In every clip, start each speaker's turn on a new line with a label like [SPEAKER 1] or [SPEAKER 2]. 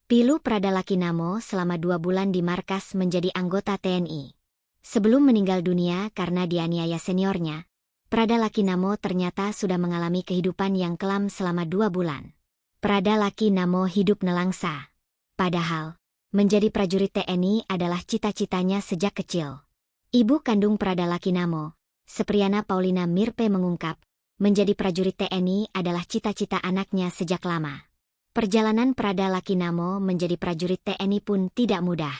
[SPEAKER 1] Pilu Prada Lakinamo selama 2 bulan di markas menjadi anggota TNI. Sebelum meninggal dunia karena dianiaya seniornya, Prada Lakinamo ternyata sudah mengalami kehidupan yang kelam selama 2 bulan. Prada Lakinamo hidup nelangsa. Padahal, menjadi prajurit TNI adalah cita-citanya sejak kecil. Ibu kandung Prada Lakinamo, Sepriana Paulina Mirpe mengungkap, menjadi prajurit TNI adalah cita-cita anaknya sejak lama. Perjalanan Prada Lakinamo menjadi prajurit TNI pun tidak mudah.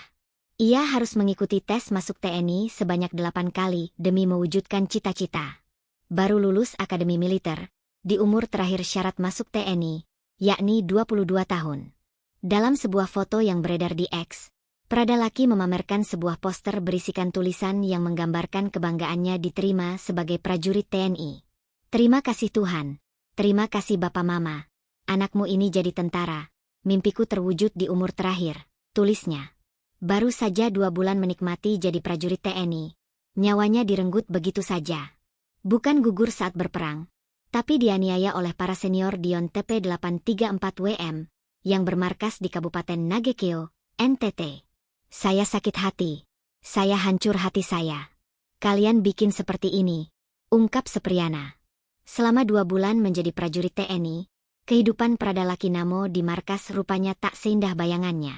[SPEAKER 1] Ia harus mengikuti tes masuk TNI sebanyak 8 kali demi mewujudkan cita-cita. Baru lulus akademi militer, di umur terakhir syarat masuk TNI, yakni 22 tahun. Dalam sebuah foto yang beredar di X, Prada Laki memamerkan sebuah poster berisikan tulisan yang menggambarkan kebanggaannya diterima sebagai prajurit TNI. Terima kasih Tuhan, terima kasih Bapak Mama. Anakmu ini jadi tentara, mimpiku terwujud di umur terakhir, tulisnya. Baru saja 2 bulan menikmati jadi prajurit TNI, nyawanya direnggut begitu saja. Bukan gugur saat berperang, tapi dianiaya oleh para senior Dion TP834WM, yang bermarkas di Kabupaten Nagekeo, NTT. Saya sakit hati, saya hancur hati saya. Kalian bikin seperti ini, ungkap Sepriana. Selama 2 bulan menjadi prajurit TNI, kehidupan Prada Lakinamo di markas rupanya tak seindah bayangannya.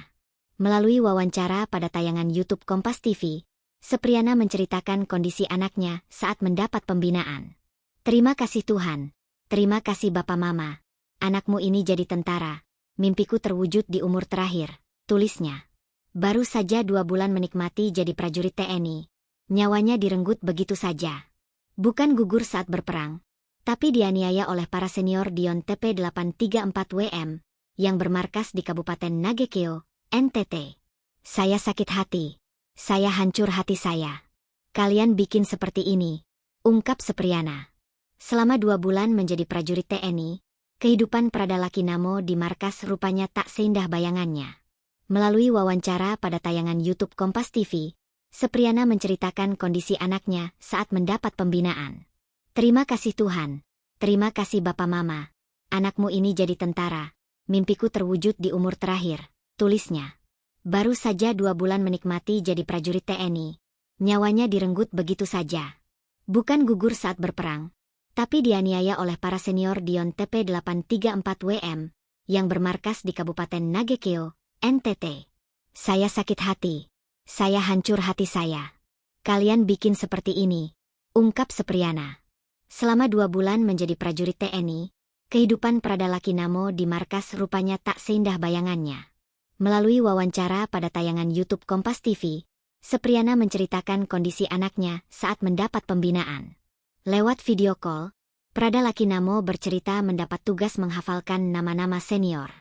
[SPEAKER 1] Melalui wawancara pada tayangan YouTube Kompas TV, Sepriana menceritakan kondisi anaknya saat mendapat pembinaan. Terima kasih Tuhan, terima kasih Bapak Mama. Anakmu ini jadi tentara, mimpiku terwujud di umur terakhir, tulisnya. Baru saja 2 bulan menikmati jadi prajurit TNI, nyawanya direnggut begitu saja. Bukan gugur saat berperang, tapi dianiaya oleh para senior Dion TP834WM, yang bermarkas di Kabupaten Nagekeo, NTT. Saya sakit hati, saya hancur hati saya. Kalian bikin seperti ini, ungkap Sepriana. Selama 2 bulan menjadi prajurit TNI, kehidupan Prada Lakinamo di markas rupanya tak seindah bayangannya. Melalui wawancara pada tayangan YouTube Kompas TV, Sepriana menceritakan kondisi anaknya saat mendapat pembinaan. Terima kasih Tuhan, terima kasih Bapak Mama. Anakmu ini jadi tentara, mimpiku terwujud di umur terakhir, tulisnya. Baru saja 2 bulan menikmati jadi prajurit TNI, nyawanya direnggut begitu saja. Bukan gugur saat berperang, tapi dianiaya oleh para senior Dion TP834WM, yang bermarkas di Kabupaten Nagekeo, NTT. Saya sakit hati, saya hancur hati saya. Kalian bikin seperti ini, ungkap Sepriana. Selama 2 bulan menjadi prajurit TNI, kehidupan Prada Lakinamo di markas rupanya tak seindah bayangannya. Melalui wawancara pada tayangan YouTube Kompas TV, Sepriana menceritakan kondisi anaknya saat mendapat pembinaan. Lewat video call, Prada Lakinamo bercerita mendapat tugas menghafalkan nama-nama senior.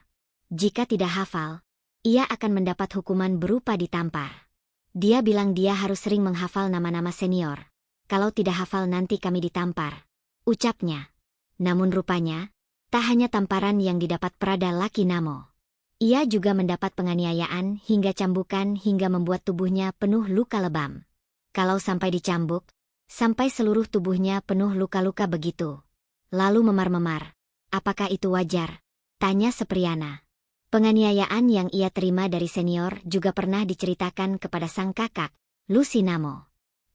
[SPEAKER 1] Jika tidak hafal, ia akan mendapat hukuman berupa ditampar. Dia bilang dia harus sering menghafal nama-nama senior. Kalau tidak hafal nanti kami ditampar, ucapnya. Namun rupanya, tak hanya tamparan yang didapat Prada Lakinamo. Ia juga mendapat penganiayaan hingga cambukan hingga membuat tubuhnya penuh luka lebam. Kalau sampai dicambuk, sampai seluruh tubuhnya penuh luka-luka begitu. Lalu memar-memar. Apakah itu wajar? Tanya Sepriana. Penganiayaan yang ia terima dari senior juga pernah diceritakan kepada sang kakak, Lucinamo.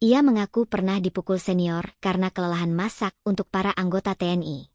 [SPEAKER 1] Ia mengaku pernah dipukul senior karena kelelahan masak untuk para anggota TNI.